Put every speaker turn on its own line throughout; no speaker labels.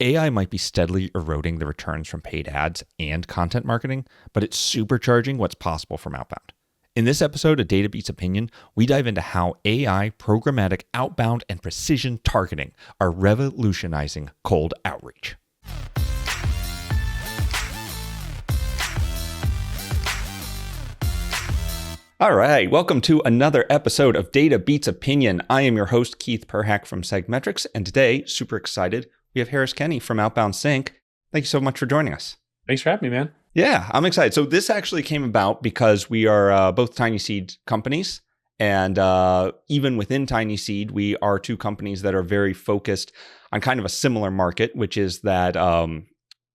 AI might be steadily eroding the returns from paid ads and content marketing, but it's supercharging what's possible from outbound. In this episode of Data Beats Opinion, we dive into how AI, programmatic, outbound, and precision targeting are revolutionizing cold outreach. All right, welcome to another episode of Data Beats Opinion. I am your host, Keith Perhac from SegMetrics, and today, super excited, we have Harris Kenny from OutboundSync. Thank you so much for joining us.
Thanks for having me, man.
Yeah, I'm excited. So this actually came about because we are both Tiny Seed companies. And even within Tiny Seed, we are two companies that are very focused on kind of a similar market, which is that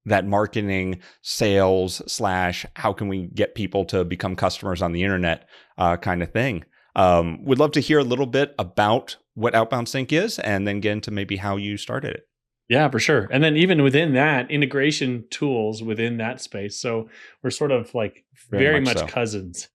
that marketing, sales / how can we get people to become customers on the internet kind of thing. Would love to hear a little bit about what OutboundSync is and then get into maybe how you started it.
Yeah, for sure. And then even within that, integration tools within that space. So we're sort of like very much so. Cousins.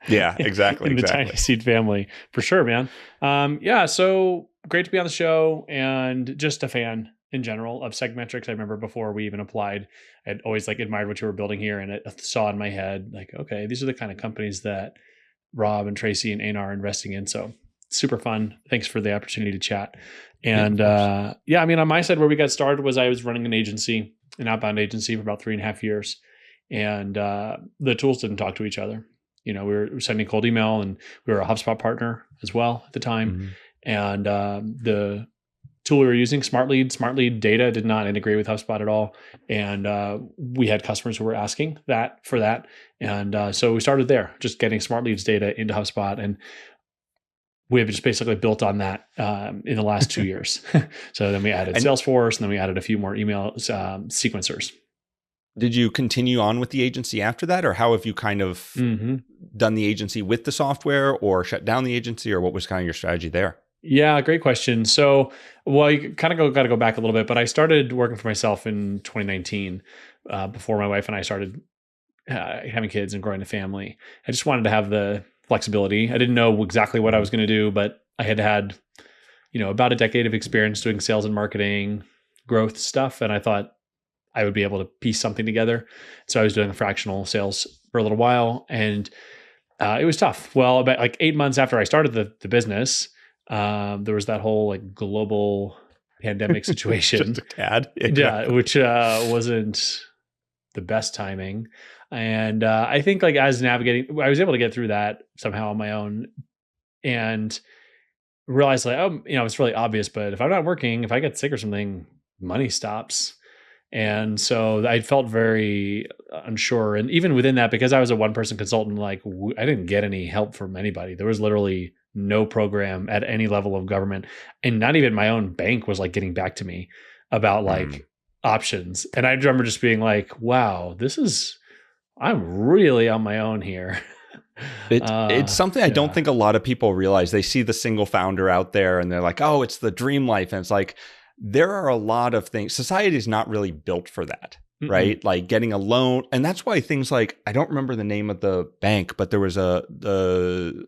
Yeah, exactly.
In the Tiny Seed family, for sure, man. Yeah, so great to be on the show and just a fan in general of SegMetrics. I remember before we even applied, I'd always like admired what you were building here, and it saw in my head like, okay, these are the kind of companies that Rob and Tracy and Einar are investing in. So super fun. Thanks for the opportunity to chat. And yeah, I mean, on my side, where we got started was I was running an agency, an outbound agency for about 3.5 years. And the tools didn't talk to each other. You know, we were sending cold email, and we were a HubSpot partner as well at the time. Mm-hmm. And the tool we were using, Smart Lead data did not integrate with HubSpot at all. And we had customers who were asking for that. And so we started there, just getting Smart Leads data into HubSpot. And we have just basically built on that in the last 2 years. So then we added Salesforce, and then we added a few more email sequencers.
Did you continue on with the agency after that, or how have you kind of done the agency with the software, or shut down the agency, or what was kind of your strategy there?
Yeah, great question. So, well, you kind of got to go back a little bit, but I started working for myself in 2019 before my wife and I started having kids and growing a family. I just wanted to have the flexibility. I didn't know exactly what I was going to do, but I had, about a decade of experience doing sales and marketing, growth stuff. And I thought I would be able to piece something together. So I was doing fractional sales for a little while, and it was tough. Well, about like 8 months after I started the business, there was that whole like global pandemic situation.
Just a tad.
Yeah, which wasn't the best timing. And I think like as navigating, I was able to get through that somehow on my own, and realized like, it's really obvious, but if I'm not working, if I get sick or something, money stops. And so I felt very unsure. And even within that, because I was a one-person consultant, like I didn't get any help from anybody. There was literally no program at any level of government, and not even my own bank was like getting back to me about like options. And I remember just being like, wow, I'm really on my own here.
It's something I don't think a lot of people realize. They see the single founder out there and they're like, oh, it's the dream life. And it's like, there are a lot of things. Society is not really built for that, right? Like getting a loan. And that's why things like, I don't remember the name of the bank, but there was the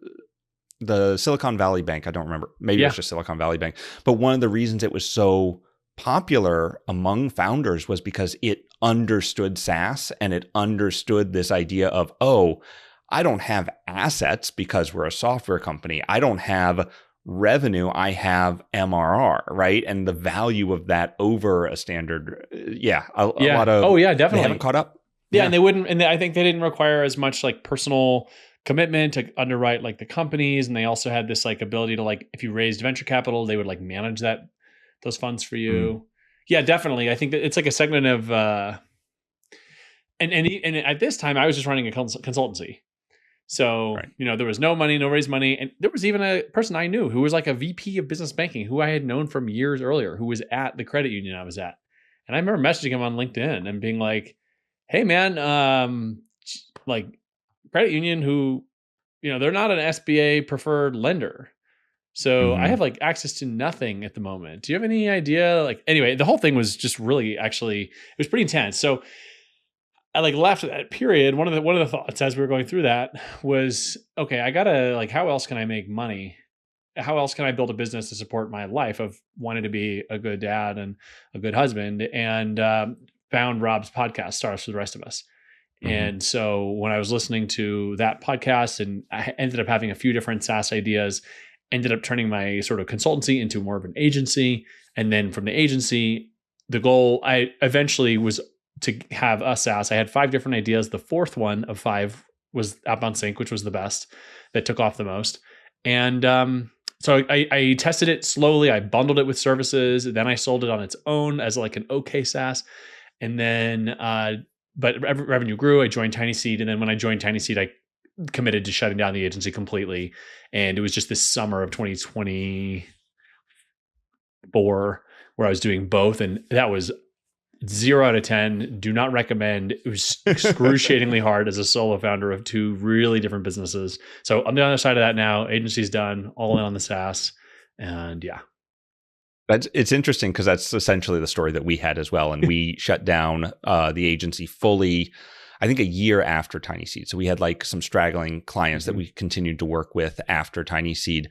Silicon Valley Bank. I don't remember. Maybe it was just Silicon Valley Bank. But one of the reasons it was so popular among founders was because it understood SaaS, and it understood this idea of, oh, I don't have assets because we're a software company. I don't have revenue. I have MRR, right? And the value of that over a standard. A lot of,
definitely.
They haven't caught up.
Yeah. And they wouldn't, and I think they didn't require as much like personal commitment to underwrite like the companies. And they also had this like ability to like, if you raised venture capital, they would like manage those funds for you. Yeah, definitely. I think that it's like a segment of, and at this time I was just running a consultancy. So, there was no money, no raised money. And there was even a person I knew who was like a VP of business banking, who I had known from years earlier, who was at the credit union I was at. And I remember messaging him on LinkedIn and being like, hey man, like credit union who, they're not an SBA preferred lender. So I have like access to nothing at the moment. Do you have any idea? Like, anyway, the whole thing was just really it was pretty intense. So I like left that period. One of the thoughts as we were going through that was, okay, I gotta like, how else can I make money how else can I build a business to support my life of wanting to be a good dad and a good husband? And found Rob's podcast, Stars for the Rest of Us. And so when I was listening to that podcast, and I ended up having a few different SaaS ideas, ended up turning my sort of consultancy into more of an agency. And then from the agency, the goal I eventually was to have a SaaS. I had 5 different ideas. The fourth one of 5 was OutboundSync, which was the best, that took off the most. And so I tested it slowly. I bundled it with services. Then I sold it on its own as like an okay SaaS. And then, but revenue grew. I joined TinySeed. And then when I joined TinySeed, I committed to shutting down the agency completely. And it was just this summer of 2024 where I was doing both. And that was 0 out of 10. Do not recommend. It was excruciatingly hard as a solo founder of 2 really different businesses. So on the other side of that now, agency's done, all in on the SaaS. And yeah.
It's interesting because that's essentially the story that we had as well. And we shut down the agency fully, I think, a year after TinySeed. So we had like some straggling clients that we continued to work with after TinySeed.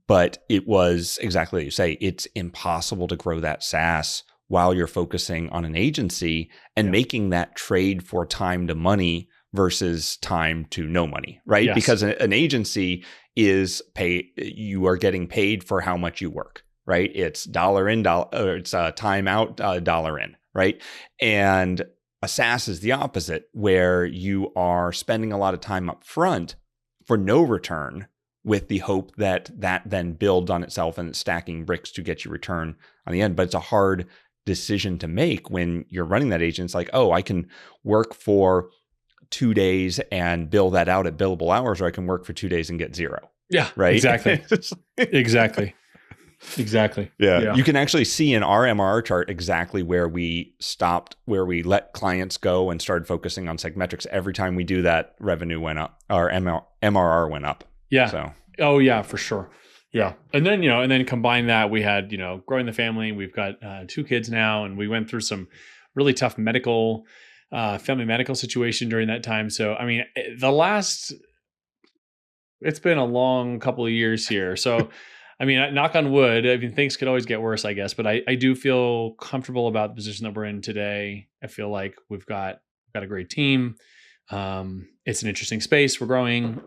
But it was exactly what you say. It's impossible to grow that SaaS while you're focusing on an agency and making that trade for time to money versus time to no money, right?
Yes.
Because an agency is you are getting paid for how much you work, right? It's dollar in, it's time out, dollar in, right? And a SaaS is the opposite, where you are spending a lot of time up front for no return, with the hope that that then builds on itself and it's stacking bricks to get you return on the end. But it's a hard decision to make when you're running that agent. It's like, oh, I can work for 2 days and bill that out at billable hours, or I can work for 2 days and get 0.
Yeah,
right.
Exactly. Exactly.
Yeah. You can actually see in our MRR chart exactly where we stopped, where we let clients go and started focusing on SegMetrics. Every time we do that, revenue went up, our MRR went up.
Yeah.
So.
Oh yeah, for sure. Yeah. And then, and then combine that, we had, growing the family. We've got 2 kids now, and we went through some really tough family medical situation during that time. So, I mean, it's been a long couple of years here. So, I mean, knock on wood, I mean, things could always get worse, I guess, but I do feel comfortable about the position that we're in today. I feel like we've got a great team. It's an interesting space. We're growing.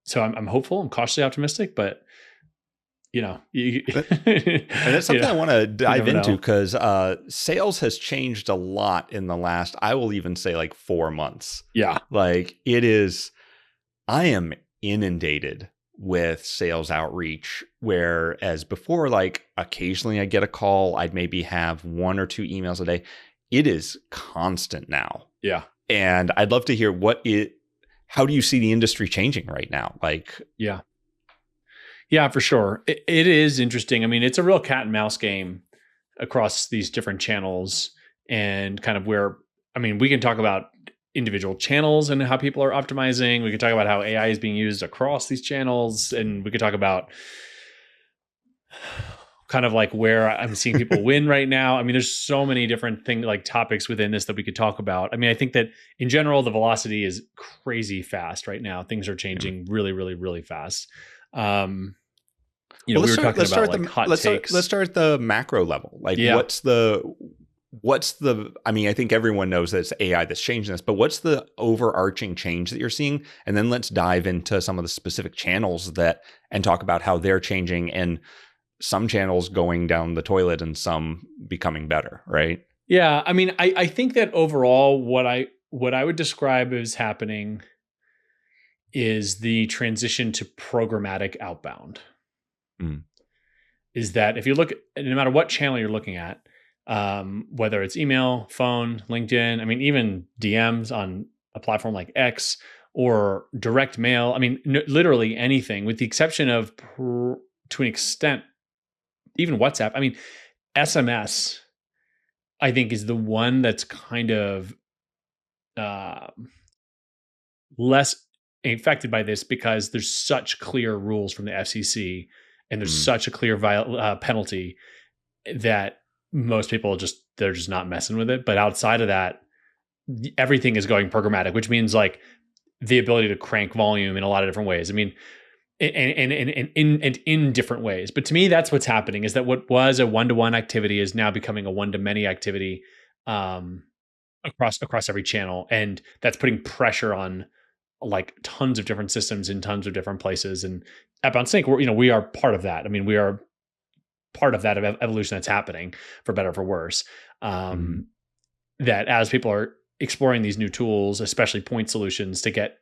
So I'm hopeful. I'm cautiously optimistic, but and
that's something I want to dive into, because sales has changed a lot in the last, I will even say, like 4 months.
Yeah.
Like I am inundated with sales outreach, whereas before, like occasionally I get a call, I'd maybe have 1 or 2 emails a day. It is constant now.
Yeah.
And I'd love to hear how do you see the industry changing right now? Like,
yeah, for sure. It is interesting. I mean, it's a real cat and mouse game across these different channels, and kind of we can talk about individual channels and how people are optimizing. We can talk about how AI is being used across these channels, and we could talk about kind of like where I'm seeing people win right now. I mean, there's so many different topics within this that we could talk about. I mean, I think that in general, the velocity is crazy fast right now. Things are changing really, really, really fast. We were talking about hot takes.
Let's start at the macro level. Like, what's the, I mean, I think everyone knows that it's AI that's changing this, but what's the overarching change that you're seeing? And then let's dive into some of the specific channels and talk about how they're changing, and some channels going down the toilet and some becoming better, right?
Yeah. I mean, I think that overall, what I would describe as happening is the transition to programmatic outbound. Is that if you look at, no matter what channel you're looking at, whether it's email, phone, LinkedIn, I mean, even DMs on a platform like X, or direct mail, I mean, literally anything, with the exception of, to an extent, even WhatsApp. I mean, SMS, I think, is the one that's kind of less affected by this, because there's such clear rules from the FCC, and there's such a clear penalty that most people they're just not messing with it. But outside of that, everything is going programmatic, which means like the ability to crank volume in a lot of different ways. I mean, in different ways. But to me, that's what's happening, is that what was a one-to-one activity is now becoming a one-to-many activity across every channel. And that's putting pressure on like tons of different systems in tons of different places. And Outbound Sync, we are part of that. I mean, we are part of that evolution that's happening, for better or for worse. That as people are exploring these new tools, especially point solutions, to get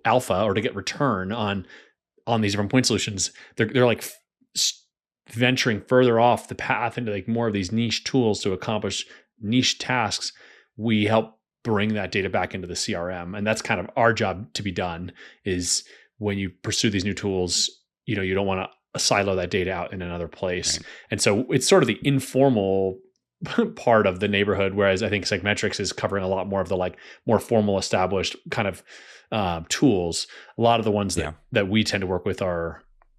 alpha or to get return on these different point solutions, they're like venturing further off the path into like more of these niche tools to accomplish niche tasks. We help bring that data back into the CRM, and that's kind of our job to be done. Is when you pursue these new tools, you don't want to silo that data out in another place. Right. And so it's sort of the informal part of the neighborhood, whereas I think SegMetrics is covering a lot more of the like more formal, established kind of tools. A lot of the ones that we tend to work with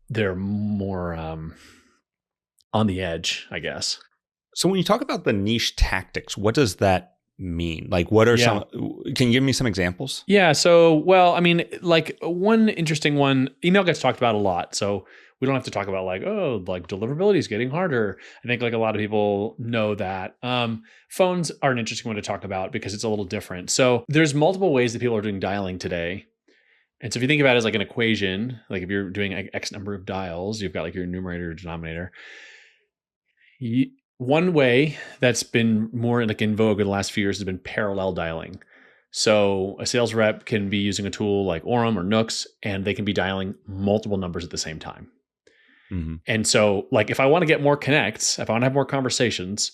they're more on the edge, I guess.
So when you talk about the niche tactics, what does that mean? Like, what are some? Can you give me some examples?
Yeah. So, well, I mean, like one interesting one, email gets talked about a lot. So we don't have to talk about like deliverability is getting harder. I think like a lot of people know that. Phones are an interesting one to talk about because it's a little different. So there's multiple ways that people are doing dialing today. And so if you think about it as like an equation, like if you're doing X number of dials, you've got like your numerator or denominator. One way that's been more like in vogue in the last few years has been parallel dialing. So a sales rep can be using a tool like Orem or Nooks, and they can be dialing multiple numbers at the same time. And so like if I want to get more connects, if I want to have more conversations,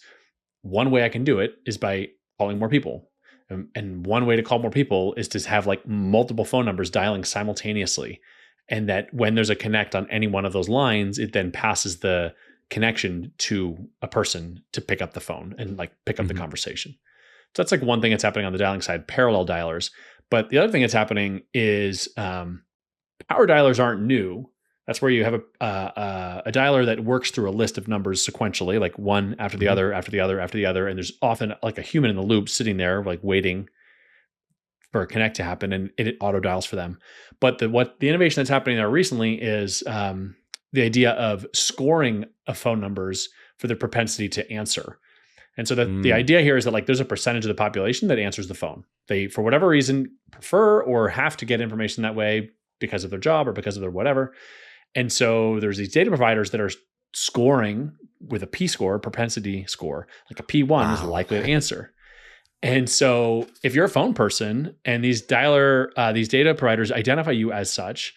one way I can do it is by calling more people. And one way to call more people is to have like multiple phone numbers dialing simultaneously. And that when there's a connect on any one of those lines, it then passes the connection to a person to pick up the phone and like pick up the conversation. So that's like one thing that's happening on the dialing side, parallel dialers. But the other thing that's happening is power dialers aren't new. That's where you have a dialer that works through a list of numbers sequentially, like one after the other, after the other, after the other. And there's often like a human in the loop sitting there, like waiting for a connect to happen, and it auto dials for them. But the innovation that's happening there recently is the idea of scoring of phone numbers for their propensity to answer. And so the idea here is that like there's a percentage of the population that answers the phone. They, for whatever reason, prefer or have to get information that way because of their job or because of their whatever. And so there's these data providers that are scoring with a P-score, propensity score, like a P1 is likely to answer. And so if you're a phone person and these data providers identify you as such,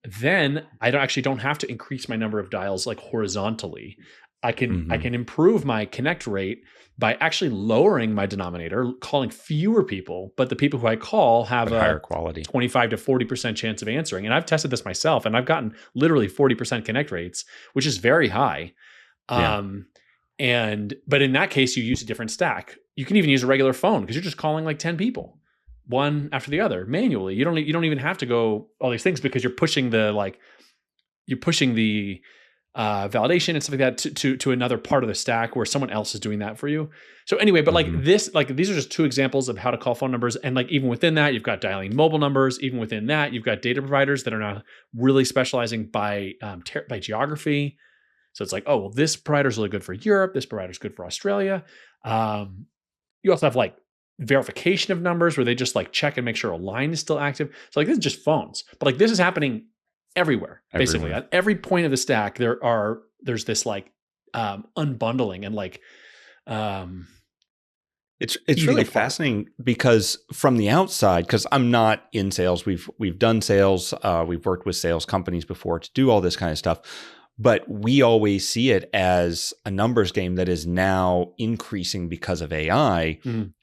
then I don't have to increase my number of dials like horizontally. I can improve my connect rate by actually lowering my denominator, calling fewer people, but the people who I call have a
higher quality,
25 to 40% chance of answering. And I've tested this myself, and I've gotten literally 40% connect rates, which is very high. But in that case, you use a different stack. You can even use a regular phone because you're just calling like 10 people, one after the other manually. You don't even have to go all these things because you're pushing the validation and stuff like that to another part of the stack where someone else is doing that for you. So anyway, but these are just two examples of how to call phone numbers. And like even within that, you've got dialing mobile numbers. Even within that, you've got data providers that are now really specializing by geography. So it's like, oh, well, this provider is really good for Europe. This provider is good for Australia. You also have like verification of numbers where they just like check and make sure a line is still active. So like this is just phones, but like this is happening everywhere. Basically at every point of the stack, there's this like unbundling and like
it's really fascinating because from the outside, because I'm not in sales, we've done sales, we've worked with sales companies before to do all this kind of stuff, but we always see it as a numbers game that is now increasing because of AI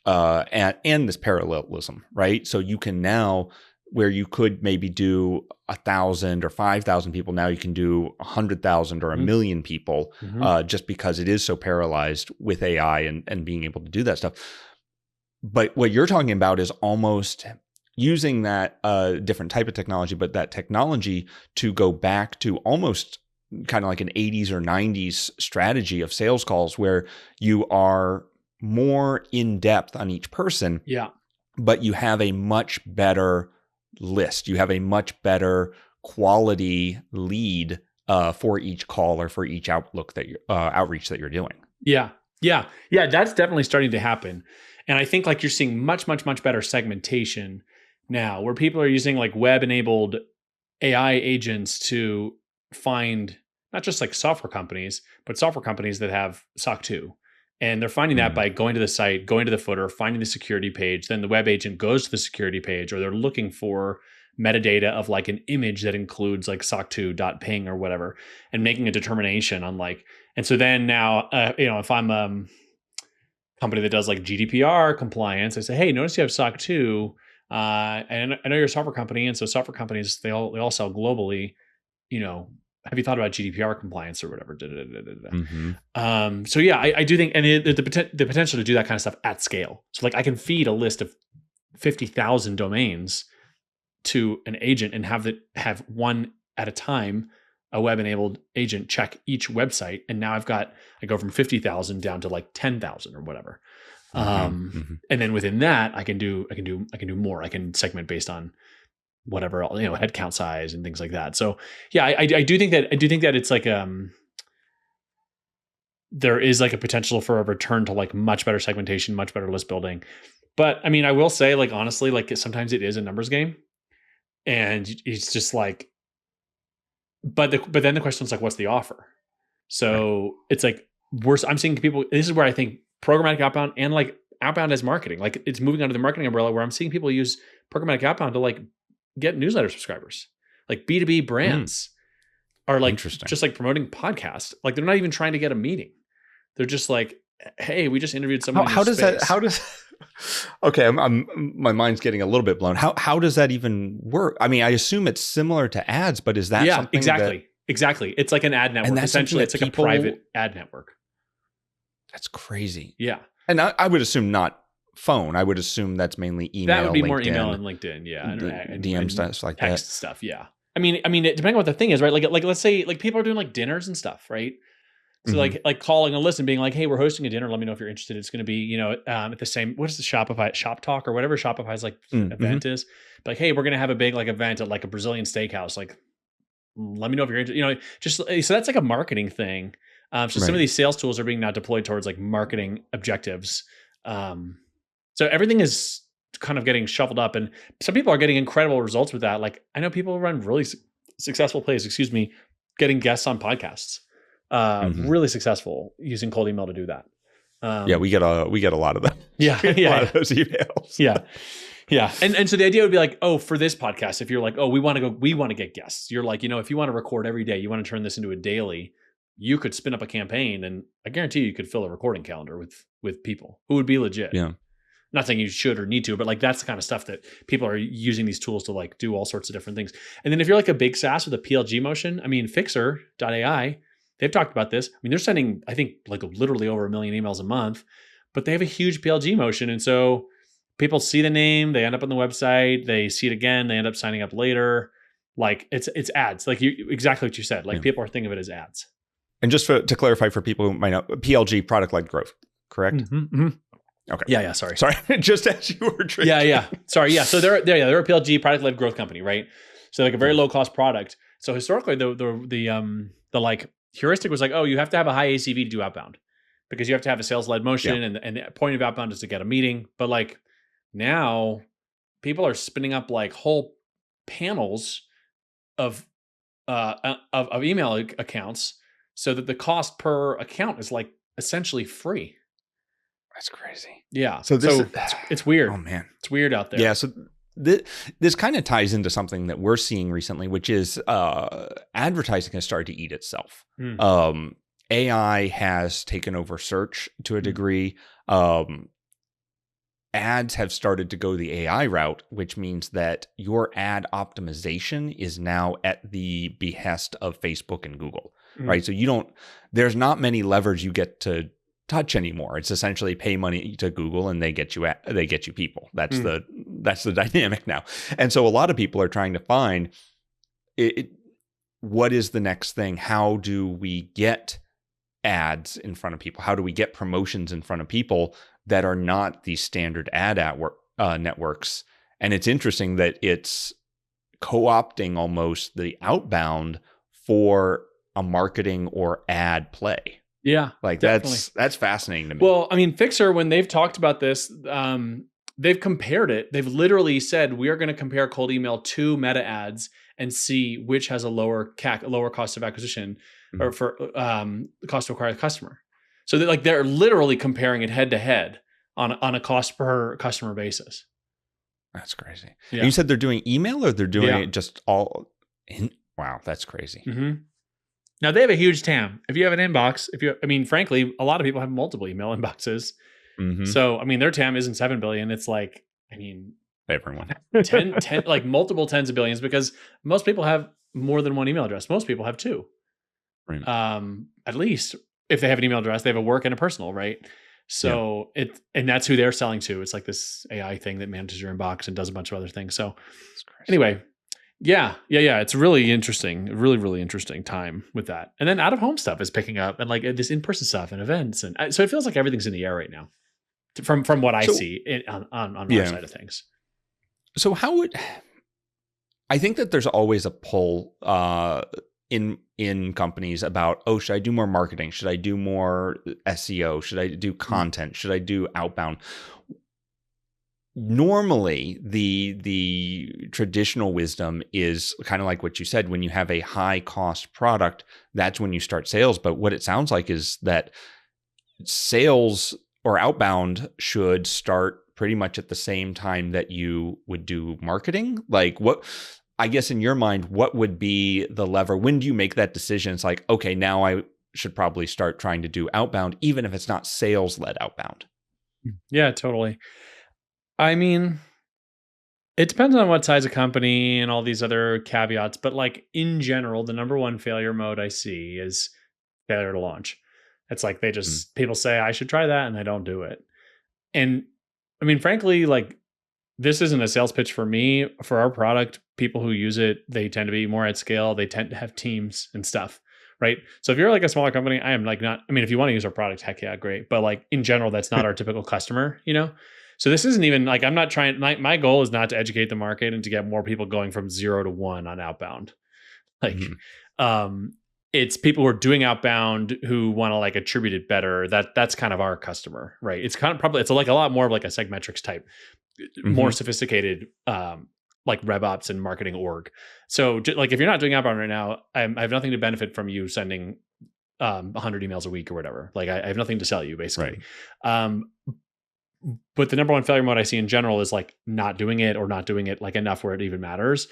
and this parallelism, right? So you can now, where you could maybe do 1,000 or 5,000 people, now you can do 100,000 or 1 million people, just because it is so parallelized with AI and being able to do that stuff. But what you're talking about is almost using that different type of technology, but that technology to go back to almost kind of like an 80s or 90s strategy of sales calls where you are more in depth on each person, but you have a much better list. You have a much better quality lead for each call or for each outreach that you're doing.
Yeah. That's definitely starting to happen. And I think like you're seeing much, much, much better segmentation now, where people are using like web-enabled AI agents to find not just like software companies, but software companies that have SOC 2. And they're finding that by going to the site, going to the footer, finding the security page. Then the web agent goes to the security page, or they're looking for metadata of like an image that includes like SOC2.ping or whatever, and making a determination on like, and so then now, if I'm a company that does like GDPR compliance, I say, hey, notice you have SOC 2. And I know you're a software company, and so software companies, they all sell globally. Have you thought about GDPR compliance or whatever? So yeah, I do think, and the potential to do that kind of stuff at scale. So like I can feed a list of 50,000 domains to an agent and have one at a time, a web-enabled agent check each website, and now I go from 50,000 down to like 10,000 or whatever. And then within that, I can do more. I can segment based on whatever, headcount size and things like that. So yeah, I do think that it's like, there is like a potential for a return to like much better segmentation, much better list building. But I mean, I will say like, honestly, like sometimes it is a numbers game, and it's just like, but then the question is like, what's the offer? So it's like, I'm seeing people, this is where I think programmatic outbound and like outbound as marketing, like it's moving under the marketing umbrella, where I'm seeing people use programmatic outbound to like get newsletter subscribers. Like B2B brands are like just like promoting podcasts. Like they're not even trying to get a meeting. They're just like, hey, we just interviewed someone.
Okay, my mind's getting a little bit blown. How does that even work? I mean, I assume it's similar to ads, but is that something
exactly. It's like an ad network. And essentially, it's like a private ad network.
That's crazy.
Yeah.
And I would assume not phone. I would assume that's mainly email.
That would be
LinkedIn,
more email and LinkedIn. Yeah. And
DM stuff like that.
Text stuff. Yeah. I mean, depending on what the thing is, right? Like let's say like people are doing like dinners and stuff, right? So like calling a list and being like, hey, we're hosting a dinner. Let me know if you're interested. It's going to be, at the same, what is the Shopify Shop Talk or whatever Shopify's like event is. But like, hey, we're going to have a big like event at like a Brazilian steakhouse. Like, let me know if you're interested, so that's like a marketing thing. Some of these sales tools are being now deployed towards like marketing objectives. So everything is kind of getting shuffled up, and some people are getting incredible results with that. Like I know people run really successful plays, getting guests on podcasts, really successful using cold email to do that.
We get a lot of that.
A lot
of those emails.
Yeah. And so the idea would be like, oh, for this podcast, if you're like, oh, we want to get guests. You're like, if you want to record every day, you want to turn this into a daily, you could spin up a campaign, and I guarantee you could fill a recording calendar with people who would be legit.
Yeah.
Not saying you should or need to, but like that's the kind of stuff that people are using these tools to like do all sorts of different things. And then if you're like a big SaaS with a PLG motion, I mean, Fixer.ai, they've talked about this. I mean, they're sending, I think, like literally over 1 million emails a month, but they have a huge PLG motion. And so people see the name, they end up on the website, they see it again, they end up signing up later. Like it's ads, like exactly what you said. Like people are thinking of it as ads.
And just to clarify for people who might not, PLG, product-led growth, correct? Okay.
Yeah. Sorry.
Just as you were drinking.
Yeah. Sorry. Yeah. So they're a PLG, product-led growth company, right? So like a very low-cost product. So historically, the like heuristic was like, oh, you have to have a high ACV to do outbound because you have to have a sales-led motion, and the point of outbound is to get a meeting. But like now, people are spinning up like whole panels of email accounts, so that the cost per account is like essentially free.
That's crazy.
Yeah. So it's weird.
Oh man,
it's weird out there.
Yeah. So this kind of ties into something that we're seeing recently, which is advertising has started to eat itself. AI has taken over search to a degree. Ads have started to go the AI route, which means that your ad optimization is now at the behest of Facebook and Google, right? So there's not many levers you get to touch anymore. It's essentially pay money to Google and they get you people. That's the dynamic now. And so a lot of people are trying to find what is the next thing? How do we get ads in front of people? How do we get promotions in front of people that are not these standard ad networks? And it's interesting that it's co-opting almost the outbound for a marketing or ad play.
Yeah,
like
definitely.
that's fascinating to me.
Well, I mean, Fixer, when they've talked about this, they've compared it. They've literally said, we are going to compare cold email to meta ads and see which has a lower CAC, a lower cost of acquisition, or for the cost to acquire a customer. So they're literally comparing it head to head on a cost per customer basis.
That's crazy.
Yeah.
And you said they're doing email, or they're doing it just all in? Wow, that's crazy.
Mm-hmm. Now they have a huge TAM. If you have an inbox, frankly, a lot of people have multiple email inboxes. Mm-hmm. So, I mean, their TAM isn't 7 billion. It's like,
everyone
10, like multiple tens of billions, because most people have more than one email address. Most people have two. Right. At least if they have an email address, they have a work and a personal, right? So and that's who they're selling to. It's like this AI thing that manages your inbox and does a bunch of other things. So anyway, yeah. It's really interesting. Really, really interesting time with that. And then out of home stuff is picking up, and like this in-person stuff and events. And so it feels like everything's in the air right now from what I see on our side of things.
So I think that there's always a pull in companies about, should I do more marketing? Should I do more SEO? Should I do content? Should I do outbound? Normally, the traditional wisdom is kind of like what you said. When you have a high cost product, that's when you start sales. But what it sounds like is that sales or outbound should start pretty much at the same time that you would do marketing. Like, what, I guess in your mind, what would be the lever? When do you make that decision? It's like, okay, now I should probably start trying to do outbound, even if it's not sales led outbound.
Yeah, totally. I mean, it depends on what size of company and all these other caveats, but like in general, the number one failure mode I see is failure to launch. It's like they just, people say I should try that and they don't do it. And I mean, frankly, like this isn't a sales pitch for me. For our product, people who use it, they tend to be more at scale. They tend to have teams and stuff, right? So if you're like a smaller company, I am like not, I mean, if you want to use our product, heck yeah, great. But like in general, that's not our typical customer, So this isn't even like, I'm not trying, my goal is not to educate the market and to get more people going from 0 to 1 on outbound. Like, it's people who are doing outbound who want to like attribute it better. That's kind of our customer, right? It's kind of probably, it's like a lot more of like a SegMetrics type, more sophisticated, like RevOps and marketing org. So like, if you're not doing outbound right now, I have nothing to benefit from you sending 100 emails a week or whatever. Like I have nothing to sell you basically. Right. But the number one failure mode I see in general is like not doing it or not doing it like enough where it even matters.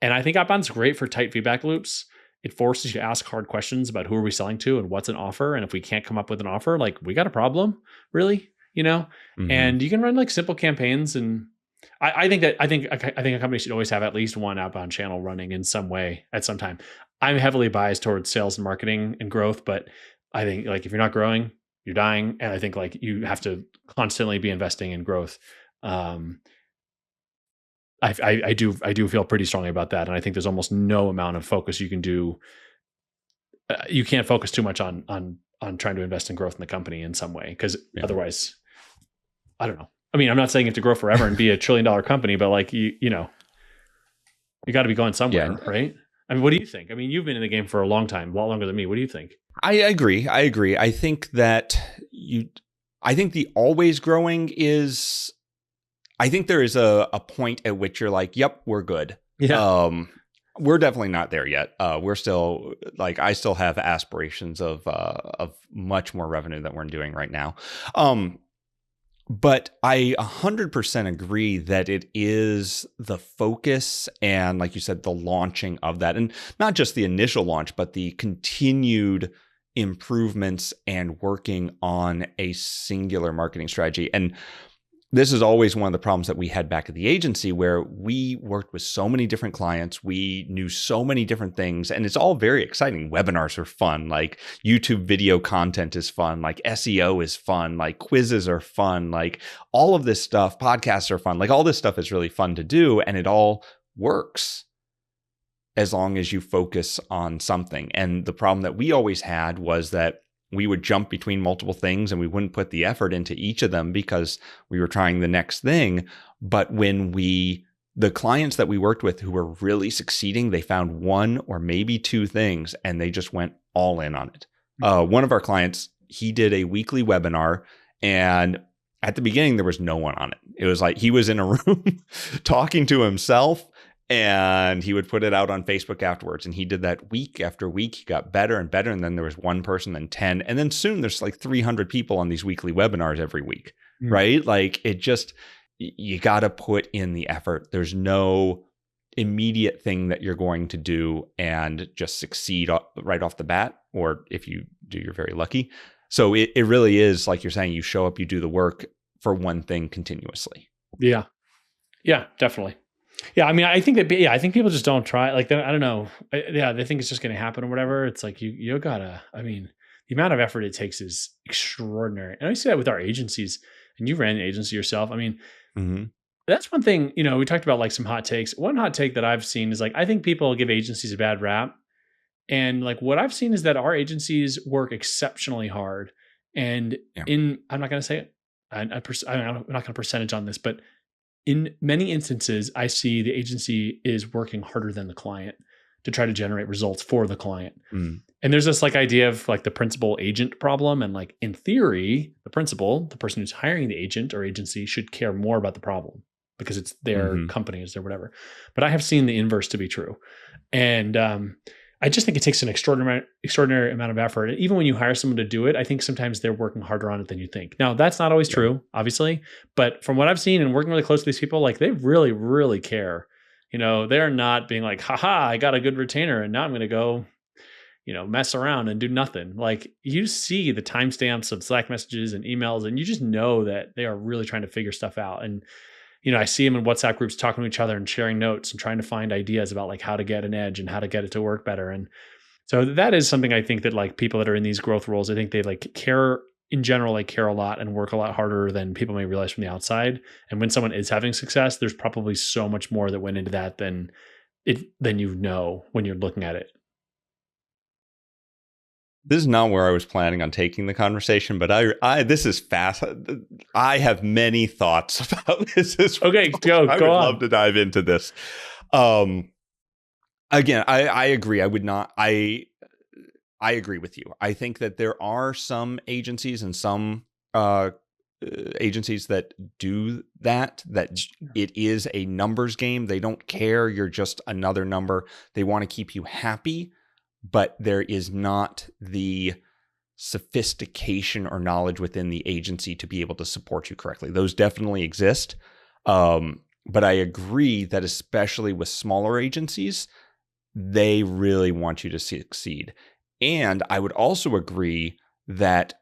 And I think outbound's great for tight feedback loops. It forces you to ask hard questions about who are we selling to and what's an offer. And if we can't come up with an offer, like we got a problem, really, and you can run like simple campaigns. And I think a company should always have at least one outbound channel running in some way at some time. I'm heavily biased towards sales and marketing and growth, but I think like if you're not growing, you're dying. And I think like you have to constantly be investing in growth. I do feel pretty strongly about that. And I think there's almost no amount of focus you can do. You can't focus too much on trying to invest in growth in the company in some way. Cause otherwise, I don't know. I mean, I'm not saying you have to grow forever and be $1 trillion company, but like, you got to be going somewhere, right? I mean, what do you think? I mean, you've been in the game for a long time, a lot longer than me. What do you think?
I agree. I think that I think the always growing is, I think there is a point at which you're like, yep, we're good. Yeah. We're definitely not there yet. We're still like, I still have aspirations of much more revenue than we're doing right now. But I 100% agree that it is the focus and, like you said, the launching of that, and not just the initial launch, but the continued improvements and working on a singular marketing strategy. And this is always one of the problems that we had back at the agency, where we worked with so many different clients. We knew so many different things, and it's all very exciting. Webinars are fun. Like YouTube video content is fun. Like SEO is fun. Like quizzes are fun. Like all of this stuff, podcasts are fun. Like all this stuff is really fun to do, and it all works as long as you focus on something. And the problem that we always had was that we would jump between multiple things and we wouldn't put the effort into each of them because we were trying the next thing. But when we The clients that we worked with who were really succeeding, they found one or maybe two things and they just went all in on it. One of our clients, he did a weekly webinar, and at the beginning, there was no one on it. It was like he was in a room talking to himself, and he would put it out on Facebook afterwards. And he did that week after week. He got better and better. And then there was one person, then 10. And then soon there's like 300 people on these weekly webinars every week, right? Like it just, you got to put in the effort. There's no immediate thing that you're going to do and just succeed right off the bat. Or if you do, you're very lucky. So it really is, like you're saying, you show up, you do the work for one thing continuously.
Yeah. Yeah, definitely. Yeah. I mean, I think I think people just don't try. Like, I don't know. They think it's just going to happen or whatever. It's like, you gotta, I mean, the amount of effort it takes is extraordinary. And I see that with our agencies, and you ran an agency yourself. I mean, that's one thing, we talked about like some hot takes. One hot take that I've seen is like, I think people give agencies a bad rap. And like what I've seen is that our agencies work exceptionally hard. And I'm not going to say it. I'm not going to percentage on this, but in many instances, I see the agency is working harder than the client to try to generate results for the client. And there's this like idea of like the principal agent problem. And like in theory, the person who's hiring the agent or agency should care more about the problem because it's their company, it's their whatever. But I have seen the inverse to be true. And I just think it takes an extraordinary amount of effort. And even when you hire someone to do it, I think sometimes they're working harder on it than you think. Now, that's not always true, obviously. But from what I've seen and working really close with these people, like they really, really care. They're not being like, haha, I got a good retainer and now I'm going to go, mess around and do nothing. Like you see the timestamps of Slack messages and emails, and you just know that they are really trying to figure stuff out. And I see them in WhatsApp groups talking to each other and sharing notes and trying to find ideas about like how to get an edge and how to get it to work better. And so that is something I think that like people that are in these growth roles, I think they like care in general, like care a lot and work a lot harder than people may realize from the outside. And when someone is having success, there's probably so much more that went into that than when you're looking at it.
This is not where I was planning on taking the conversation, but this is fast. I have many thoughts about this.
Okay, go on.
I would love to dive into this. Again, I agree. I agree with you. I think that there are some agencies and some agencies that do that it is a numbers game. They don't care. You're just another number. They want to keep you happy, but there is not the sophistication or knowledge within the agency to be able to support you correctly. Those definitely exist. But I agree that especially with smaller agencies, they really want you to succeed. And I would also agree that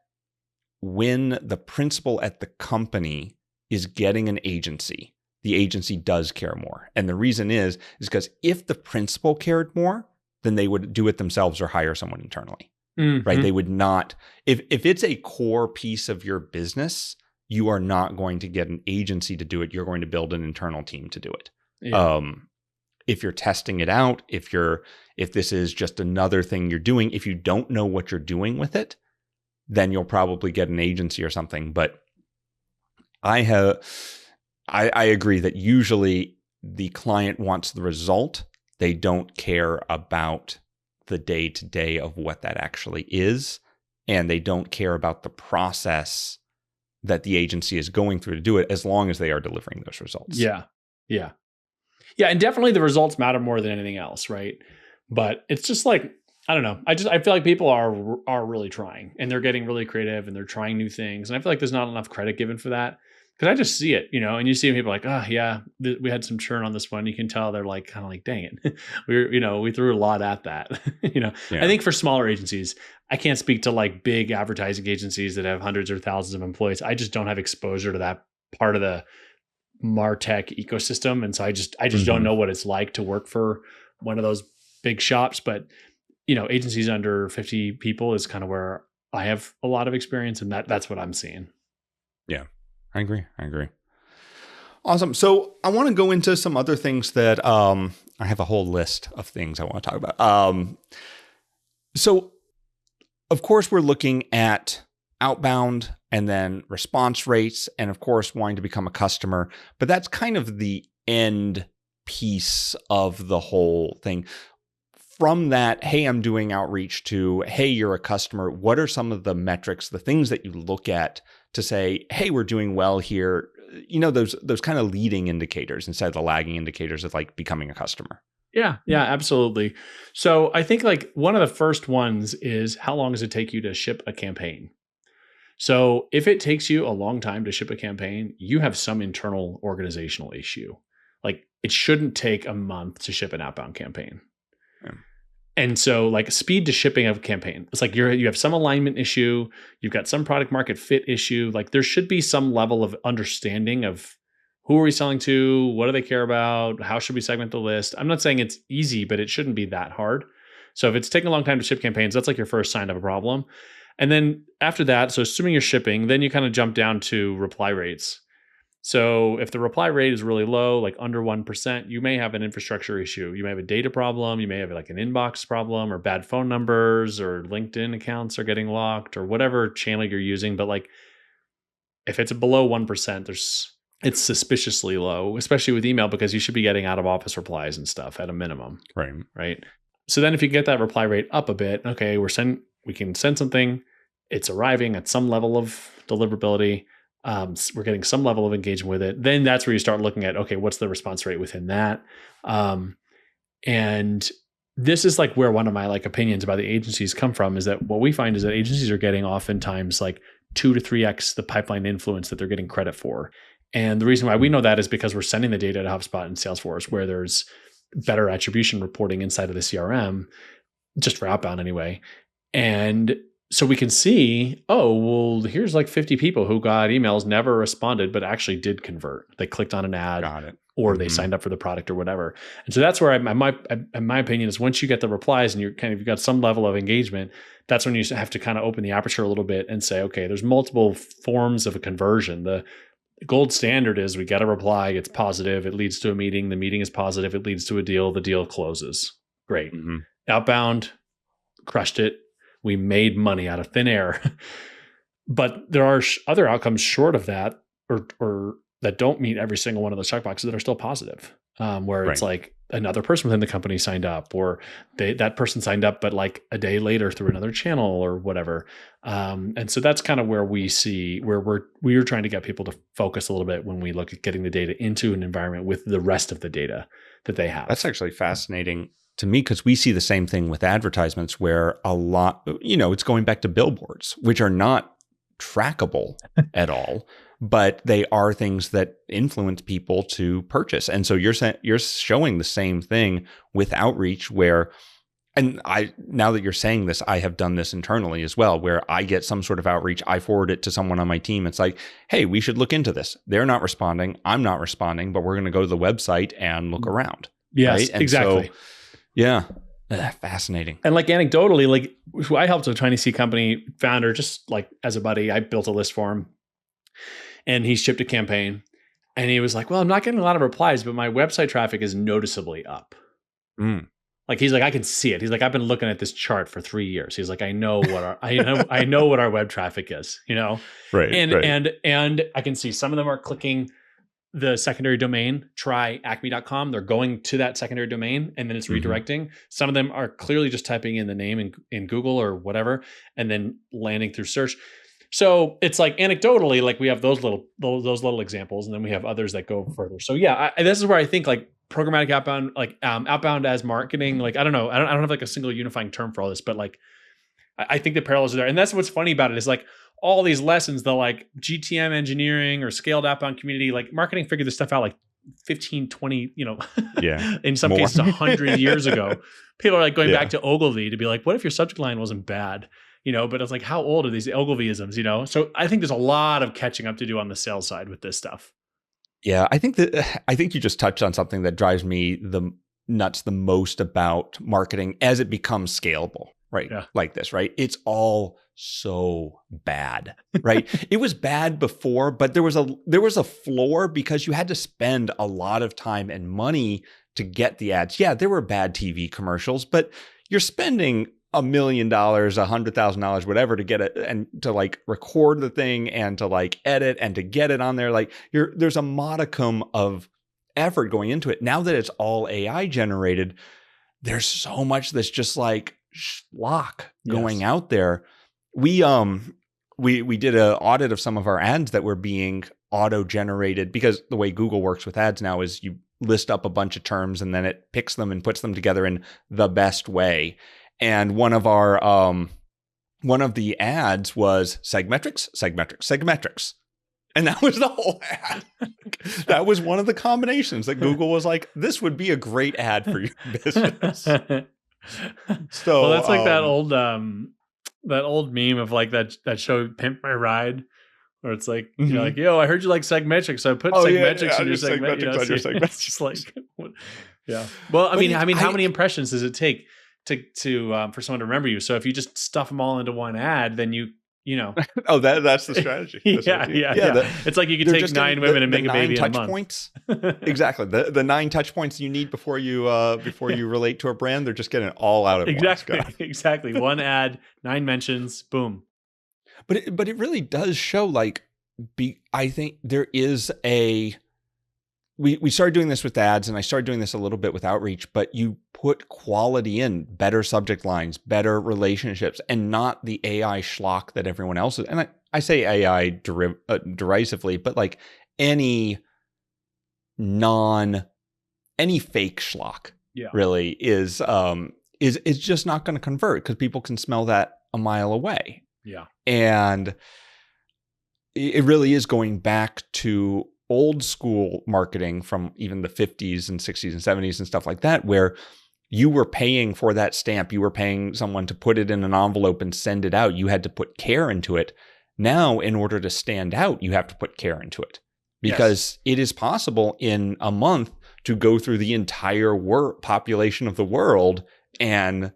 when the principal at the company is getting an agency, the agency does care more. And the reason is because if the principal cared more, then they would do it themselves or hire someone internally, right? They would not, if it's a core piece of your business, you are not going to get an agency to do it. You're going to build an internal team to do it. Yeah. If you're testing it out, if this is just another thing you're doing, if you don't know what you're doing with it, then you'll probably get an agency or something. But I agree that usually the client wants the result. They don't care about the day-to-day of what that actually is, and they don't care about the process that the agency is going through to do it, as long as they are delivering those results.
Yeah. And definitely the results matter more than anything else, right? But it's just like, I don't know. I feel like people are really trying, and they're getting really creative, and they're trying new things. And I feel like there's not enough credit given for that. Because I just see it, and you see people like, oh yeah, we had some churn on this one. You can tell they're like, kind of like, dang it. we threw a lot at that. Yeah. I think for smaller agencies, I can't speak to like big advertising agencies that have hundreds or thousands of employees. I just don't have exposure to that part of the MarTech ecosystem. And so I just don't know what it's like to work for one of those big shops. But, agencies under 50 people is kind of where I have a lot of experience, and that's what I'm seeing.
Yeah. I agree. Awesome. So I want to go into some other things that I have a whole list of things I want to talk about. So of course we're looking at outbound and then response rates, and of course wanting to become a customer, but that's kind of the end piece of the whole thing. From that, hey, I'm doing outreach, to, hey, you're a customer, what are some of the metrics, the things that you look at to say, hey, we're doing well here? Those kind of leading indicators instead of the lagging indicators of like becoming a customer.
Yeah, absolutely. So I think like one of the first ones is, how long does it take you to ship a campaign? So if it takes you a long time to ship a campaign, you have some internal organizational issue. Like, it shouldn't take a month to ship an outbound campaign. And so like speed to shipping of a campaign, it's like you have some alignment issue, you've got some product market fit issue. Like, there should be some level of understanding of who are we selling to, what do they care about, how should we segment the list. I'm not saying it's easy, but it shouldn't be that hard. So if it's taking a long time to ship campaigns, that's like your first sign of a problem. And then after that, so assuming you're shipping, then you kind of jump down to reply rates. So if the reply rate is really low, like under 1%, you may have an infrastructure issue. You may have a data problem. You may have like an inbox problem, or bad phone numbers, or LinkedIn accounts are getting locked, or whatever channel you're using. But like, if it's below 1%, it's suspiciously low, especially with email, because you should be getting out of office replies and stuff at a minimum. Right. So then if you get that reply rate up a bit, okay, we can send something, it's arriving at some level of deliverability. We're getting some level of engagement with it. Then that's where you start looking at, okay, what's the response rate within that? And this is like where one of my like opinions about the agencies come from, is that what we find is that agencies are getting oftentimes like 2 to 3x the pipeline influence that they're getting credit for. And the reason why we know that is because we're sending the data to HubSpot and Salesforce, where there's better attribution reporting inside of the CRM, just for outbound anyway. And so we can see, oh, well, here's like 50 people who got emails, never responded, but actually did convert. They clicked on an ad, or they signed up for the product or whatever. And so that's where my opinion is, once you get the replies and you've got some level of engagement, that's when you have to kind of open the aperture a little bit and say, okay, there's multiple forms of a conversion. The gold standard is we get a reply, it's positive, it leads to a meeting, the meeting is positive, it leads to a deal, the deal closes. Great. Outbound, crushed it. We made money out of thin air. But there are other outcomes short of that, or that don't meet every single one of those checkboxes, that are still positive, where it's like another person within the company signed up, or that person signed up, but like a day later through another channel or whatever. And so that's kind of where we see where we're trying to get people to focus a little bit when we look at getting the data into an environment with the rest of the data that they have.
That's actually fascinating to me, because we see the same thing with advertisements, where a lot, it's going back to billboards, which are not trackable at all, but they are things that influence people to purchase. And so you're showing the same thing with outreach, where, and now that you're saying this, I have done this internally as well, where I get some sort of outreach, I forward it to someone on my team. It's like, hey, we should look into this. They're not responding, I'm not responding, but we're going to go to the website and look around.
Yes,
right? And
exactly.
So, yeah. Fascinating.
And like anecdotally, like who I helped a Chinese C company founder, just like as a buddy, I built a list for him, and he shipped a campaign, and he was like, well, I'm not getting a lot of replies, but my website traffic is noticeably up. Like, he's like, I can see it. He's like, I've been looking at this chart for 3 years. He's like, I know what I know what our web traffic is,
Right.
And I can see some of them are clicking the secondary domain, try acme.com. They're going to that secondary domain, and then it's redirecting. Some of them are clearly just typing in the name in Google or whatever, and then landing through search. So it's like anecdotally, like we have those little examples, and then we have others that go further. So yeah, this is where I think like programmatic outbound, like outbound as marketing, like I don't have like a single unifying term for all this, but like I think the parallels are there. And that's what's funny about it, is like all these lessons, the like GTM engineering or scaled outbound community, like marketing figured this stuff out like 15, 20, in some cases 100 years ago. People are like going back to Ogilvy to be like, what if your subject line wasn't bad? But it's like, how old are these Ogilvyisms, So I think there's a lot of catching up to do on the sales side with this stuff.
Yeah, I think you just touched on something that drives me nuts the most about marketing as it becomes scalable, right? Yeah. Like this, right? It's all so bad, right? It was bad before, but there was a floor, because you had to spend a lot of time and money to get the ads. Yeah, there were bad TV commercials, but you're spending $1 million, $100,000, whatever, to get it and to like record the thing and to like edit and to get it on there. Like there's a modicum of effort going into it. Now that it's all AI generated, there's so much that's just like schlock going out there. We did an audit of some of our ads that were being auto-generated, because the way Google works with ads now is you list up a bunch of terms and then it picks them and puts them together in the best way. And one of the ads was SegMetrics. And that was the whole ad. That was one of the combinations that Google was like, this would be a great ad for your business. So,
well, that's like that old meme of like that show Pimp My Ride, where it's like, you know, like, yo, I heard you like SegMetrics, so I put SegMetrics in your segment. You know, on your segment. It's just like, yeah. Well, I mean, how many impressions does it take to for someone to remember you? So if you just stuff them all into one ad, then you know.
Oh, that's the strategy.
Yeah. It's like you could take 9 women and make a baby in a month.
Points. Exactly. The 9 touch points you need before you relate to a brand, they're just getting it all out at once.
Exactly. One ad, 9 mentions, boom.
But it really does show, like, I think there is we started doing this with ads, and I started doing this a little bit with outreach, but you put quality in, better subject lines, better relationships, and not the AI schlock that everyone else is. And I say AI derisively, but like any fake schlock really is just not going to convert, because people can smell that a mile away.
Yeah.
And it really is going back to old school marketing from even the 50s and 60s and 70s and stuff like that, where you were paying for that stamp. You were paying someone to put it in an envelope and send it out. You had to put care into it. Now, in order to stand out, you have to put care into it, because it is possible in a month to go through the entire population of the world and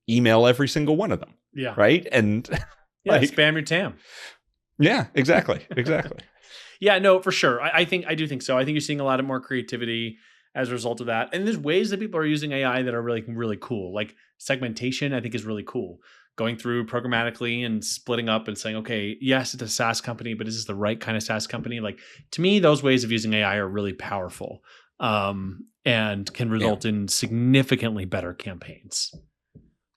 email every single one of them.
Yeah.
Right. And
spam your TAM.
Yeah, exactly.
Yeah, no, for sure. I do think so. I think you're seeing a lot of more creativity as a result of that. And there's ways that people are using AI that are really, really cool. Like segmentation, I think, is really cool. Going through programmatically and splitting up and saying, okay, yes, it's a SaaS company, but is this the right kind of SaaS company? Like, to me, those ways of using AI are really powerful, and can result in significantly better campaigns.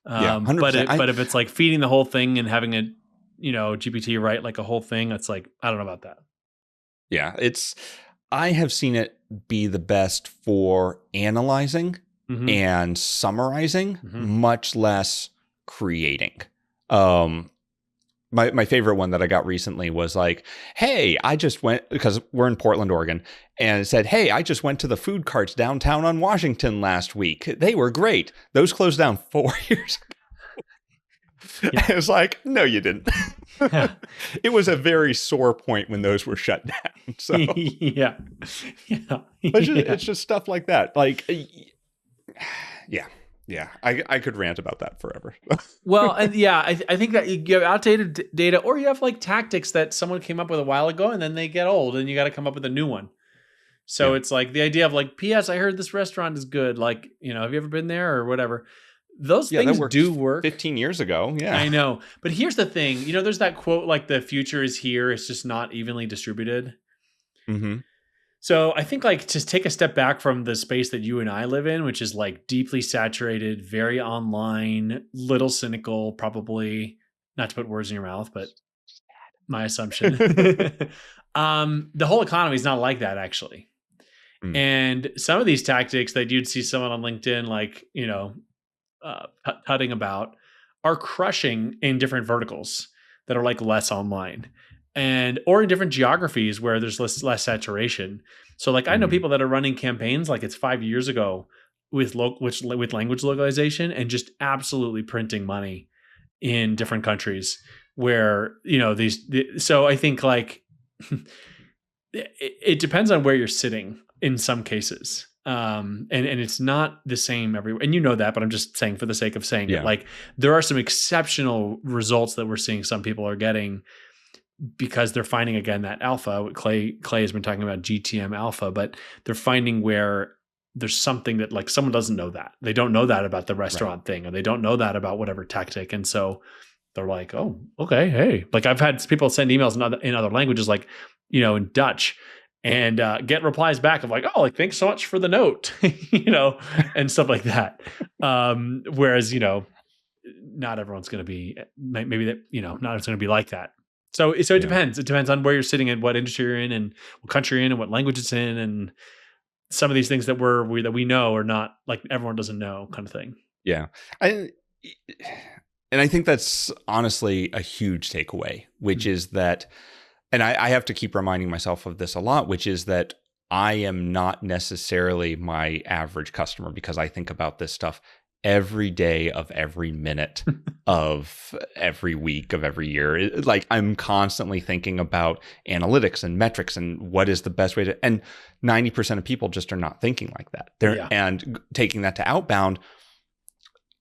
But if it's like feeding the whole thing and having a, GPT write like a whole thing, it's like, I don't know about that.
Yeah, I have seen it be the best for analyzing and summarizing, much less creating. My favorite one that I got recently was like, hey, I just went, because we're in Portland, Oregon, and it said, hey, I just went to the food carts downtown on Washington last week. They were great. Those closed down 4 years ago. Yeah. It's like, no, you didn't. It was a very sore point when those were shut down. So it's just stuff like that. Like, I could rant about that forever.
Well, and I think that you have outdated data, or you have like tactics that someone came up with a while ago, and then they get old, and you got to come up with a new one. So it's like the idea of like, P.S. I heard this restaurant is good. Like, have you ever been there or whatever? Those things do work.
15 years ago. Yeah,
I know. But here's the thing. There's that quote, like, the future is here. It's just not evenly distributed. Mm-hmm. So I think, like, just take a step back from the space that you and I live in, which is like deeply saturated, very online, little cynical, probably, not to put words in your mouth, but my assumption. The whole economy is not like that, actually. And some of these tactics that you'd see someone on LinkedIn, like, tutting about, are crushing in different verticals that are like less online, or in different geographies where there's less saturation. So like, I know people that are running campaigns like it's 5 years ago with language localization, and just absolutely printing money in different countries where, so I think like it depends on where you're sitting in some cases. And it's not the same everywhere. And that, but I'm just saying for the sake of saying it, like, there are some exceptional results that we're seeing some people are getting, because they're finding, again, that alpha. Clay has been talking about GTM alpha, but they're finding where there's something that, like, someone doesn't know that. They don't know that about the restaurant thing, or they don't know that about whatever tactic. And so they're like, oh, okay, hey. Like, I've had people send emails in other languages, like, in Dutch. and get replies back of like, oh, like, thanks so much for the note, and stuff like that. Whereas, not everyone's going to be, maybe that, not everyone's going to be like that. So it depends. It depends on where you're sitting and what industry you're in and what country you're in and what language it's in. And some of these things that we know are not like everyone doesn't know kind of thing.
Yeah. And I think that's honestly a huge takeaway, which is that, and I have to keep reminding myself of this a lot, which is that I am not necessarily my average customer, because I think about this stuff every day of every minute of every week of every year. Like, I'm constantly thinking about analytics and metrics and what is the best way to, and 90% of people just are not thinking like that. And taking that to outbound,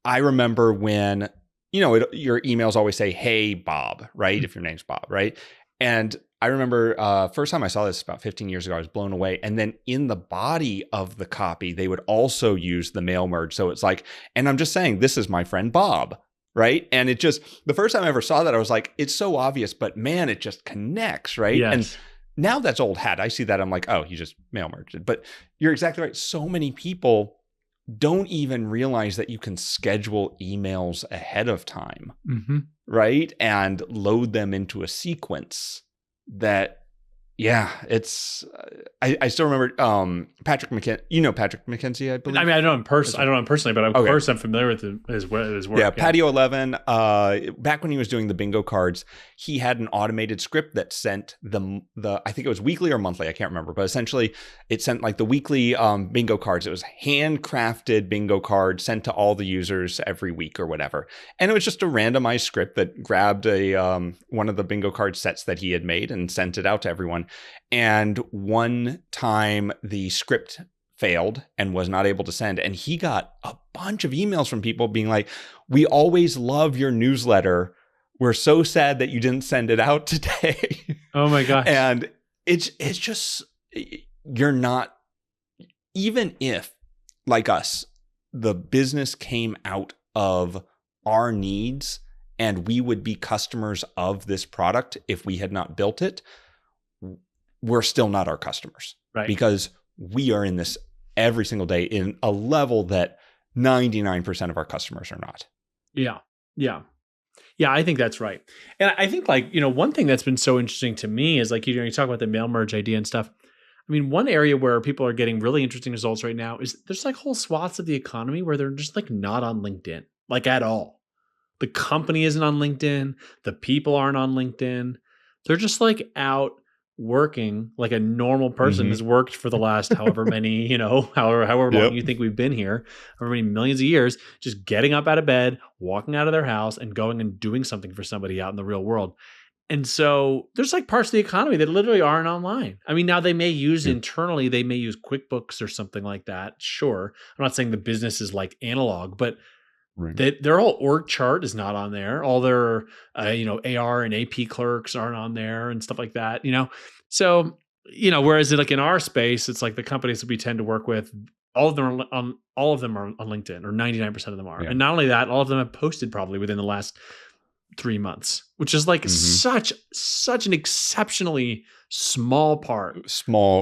I remember when, your emails always say, "Hey, Bob," right? If your name's Bob, right? And I remember first time I saw this about 15 years ago, I was blown away. And then in the body of the copy, they would also use the mail merge. So it's like, and I'm just saying, this is my friend Bob, right? And it just, the first time I ever saw that, I was like, it's so obvious, but man, it just connects, right?
Yes.
And now that's old hat. I see that, I'm like, oh, you just mail merged it. But you're exactly right. So many people don't even realize that you can schedule emails ahead of time, right? And load them into a sequence that, it's, I still remember Patrick McKenzie, Patrick McKenzie, I believe.
I mean, I don't know him personally, but of course I'm familiar with his work.
Yeah, Patio 11, back when he was doing the bingo cards, he had an automated script that sent the I think it was weekly or monthly, I can't remember, but essentially it sent like the weekly bingo cards. It was handcrafted bingo cards sent to all the users every week or whatever. And it was just a randomized script that grabbed one of the bingo card sets that he had made and sent it out to everyone. And one time the script failed and was not able to send, and he got a bunch of emails from people being like, "We always love your newsletter. We're so sad that you didn't send it out today."
Oh my gosh.
And it's just, you're not, even if, like us, the business came out of our needs and we would be customers of this product if we had not built it, we're still not our customers,
right? Because
we are in this every single day in a level that 99% of our customers are not.
Yeah. I think that's right. And I think, like, one thing that's been so interesting to me is, like, you talk about the mail merge idea and stuff. I mean, one area where people are getting really interesting results right now is there's like whole swaths of the economy where they're just like not on LinkedIn, like, at all. The company isn't on LinkedIn. The people aren't on LinkedIn. They're just like out working like a normal person has worked for the last however many, however long you think we've been here, however many millions of years, just getting up out of bed, walking out of their house and going and doing something for somebody out in the real world. And so there's like parts of the economy that literally aren't online. I mean, now they may use internally, they may use QuickBooks or something like that. Sure. I'm not saying the business is like analog, but their whole org chart is not on there. All their, AR and AP clerks aren't on there and stuff like that, So, whereas like in our space, it's like the companies that we tend to work with, all of them are on LinkedIn, or 99% of them are. Yeah. And not only that, all of them have posted probably within the last 3 months, which is like such an exceptionally small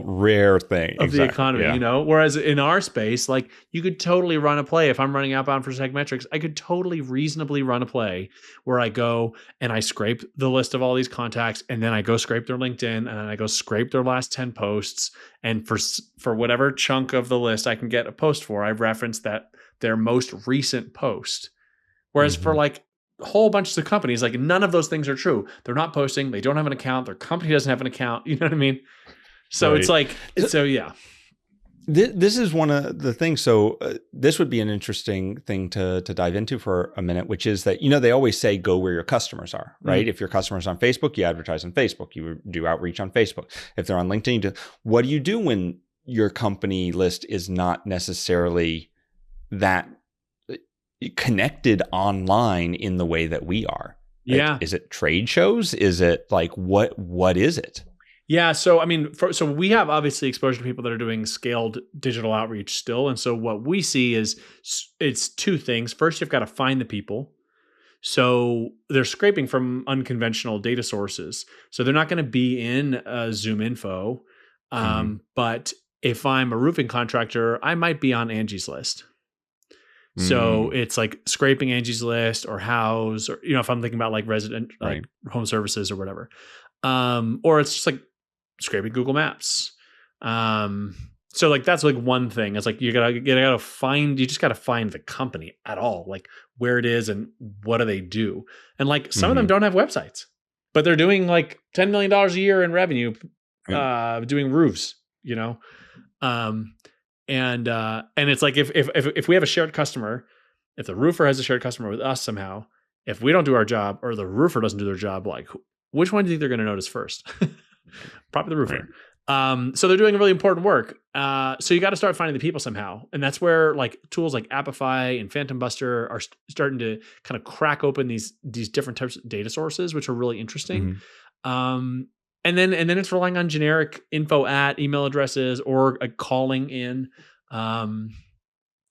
rare thing
of the economy, whereas in our space, like, you could totally run a play. If I'm running outbound for SegMetrics, I could totally reasonably run a play where I go and I scrape the list of all these contacts, and then I go scrape their LinkedIn, and then I go scrape their last 10 posts. And for whatever chunk of the list I can get a post for, I reference their most recent post. Whereas for like whole bunches of companies, like, none of those things are true. They're not posting. They don't have an account. Their company doesn't have an account. You know what I mean? So it's like, yeah.
This is one of the things. So this would be an interesting thing to dive into for a minute, which is that, they always say, go where your customers are, right? If your customers on Facebook, you advertise on Facebook, you do outreach on Facebook. If they're on LinkedIn, what do you do when your company list is not necessarily that connected online in the way that we are?
Yeah.
Is it trade shows? Is it like, what is it?
Yeah. So, I mean, so we have obviously exposure to people that are doing scaled digital outreach still. And so what we see is it's two things. First, you've got to find the people. So they're scraping from unconventional data sources. So they're not going to be in Zoom Info. But if I'm a roofing contractor, I might be on Angie's list. So it's like scraping Angie's List or House, or, if I'm thinking about like resident, like home services or whatever. Or it's just like scraping Google Maps. So like, that's like one thing. It's like, you just gotta find the company at all, like where it is and what do they do. And like, some of them don't have websites, but they're doing like $10 million a year in revenue, doing roofs, and it's like, if we have a shared customer, if the roofer has a shared customer with us somehow, if we don't do our job or the roofer doesn't do their job, like which one do you think they're going to notice first? Probably the roofer. So they're doing really important work. So you got to start finding the people somehow. And that's where like tools like Appify and Phantom Buster are starting to kind of crack open these different types of data sources, which are really interesting. And then it's relying on generic info at email addresses or calling in. And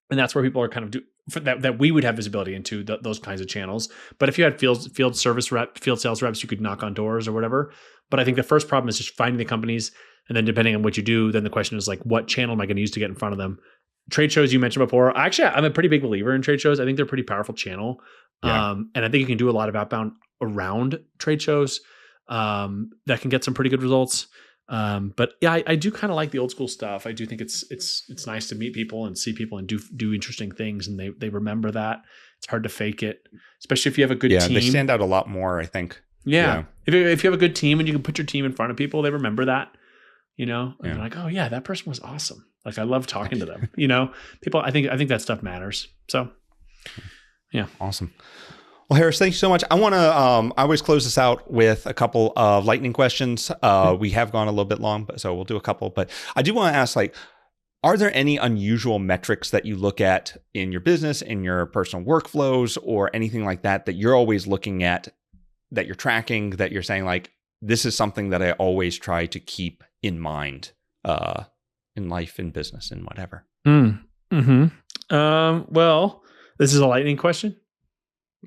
that's where people are kind of that we would have visibility into those kinds of channels. But if you had field sales reps, you could knock on doors or whatever. But I think the first problem is just finding the companies. And then depending on what you do, then the question is like, what channel am I going to use to get in front of them? Trade shows you mentioned before. Actually, I'm a pretty big believer in trade shows. I think they're a pretty powerful channel. And I think you can do a lot of outbound around trade shows. That can get some pretty good results. But yeah, I do kind of like the old school stuff. I do think it's nice to meet people and see people and do interesting things, and they remember that. It's hard to fake it, especially if you have a good team.
Yeah, they stand out a lot more, I think.
Yeah. If you have a good team and you can put your team in front of people, they remember that, and they're like, oh yeah, that person was awesome. Like I love talking to them, people, I think that stuff matters. So yeah.
Awesome. Well, Harris, thank you so much. I want to, I always close this out with a couple of lightning questions. We have gone a little bit long, so we'll do a couple, but I do want to ask, like, are there any unusual metrics that you look at in your business, in your personal workflows, or anything like that you're always looking at, that you're tracking, that you're saying like, this is something that I always try to keep in mind, in life, in business, and whatever?
Well, this is a lightning question.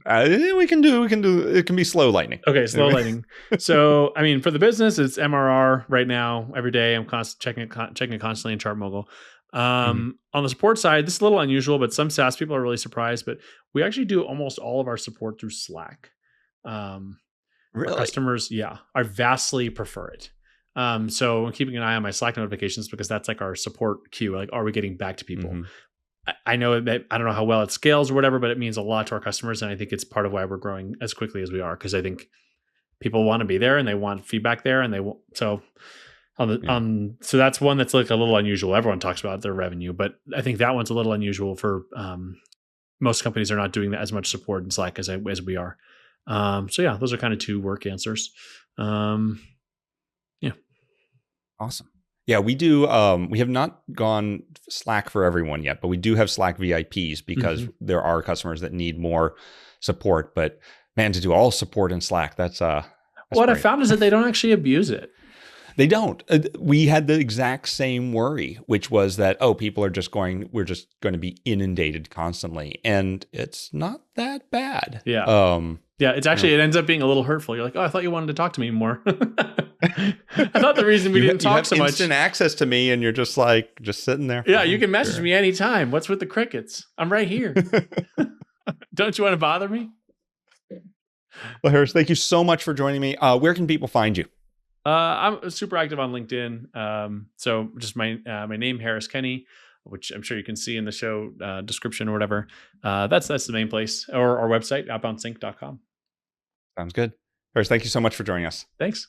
We can do, it can be slow lightning.
Okay. Slow lightning. So, I mean, for the business, it's MRR right now. Every day I'm checking it constantly in ChartMogul. On the support side, this is a little unusual, but some SaaS people are really surprised, but we actually do almost all of our support through Slack.
Really?
Our customers, are vastly prefer it. So I'm keeping an eye on my Slack notifications because that's like our support queue. Like, are we getting back to people? I know that I don't know how well it scales or whatever, but it means a lot to our customers. And I think it's part of why we're growing as quickly as we are. Cause I think people want to be there and they want feedback there. And so that's one that's like a little unusual. Everyone talks about their revenue, but I think that one's a little unusual for, most companies are not doing that as much support in Slack as we are. So yeah, those are kind of two work answers. Yeah.
Awesome. Yeah, we do. We have not gone Slack for everyone yet, but we do have Slack VIPs because there are customers that need more support. But man, to do all support in Slack, that's
what I found is that they don't actually abuse it.
They don't. We had the exact same worry, which was that, we're just going to be inundated constantly. And it's not that bad.
Yeah. It's actually, it ends up being a little hurtful. You're like, I thought you wanted to talk to me more. I thought the reason we didn't talk so much.
Instant access to me and you're just sitting there.
Yeah, you can message me anytime. What's with the crickets? I'm right here. Don't you want to bother me?
Well, Harris, thank you so much for joining me. Where can people find you?
I'm super active on LinkedIn. So just my name, Harris Kenny, which I'm sure you can see in the show description or whatever. That's the main place, or our website, outboundsync.com.
Sounds good. Harris, thank you so much for joining us.
Thanks.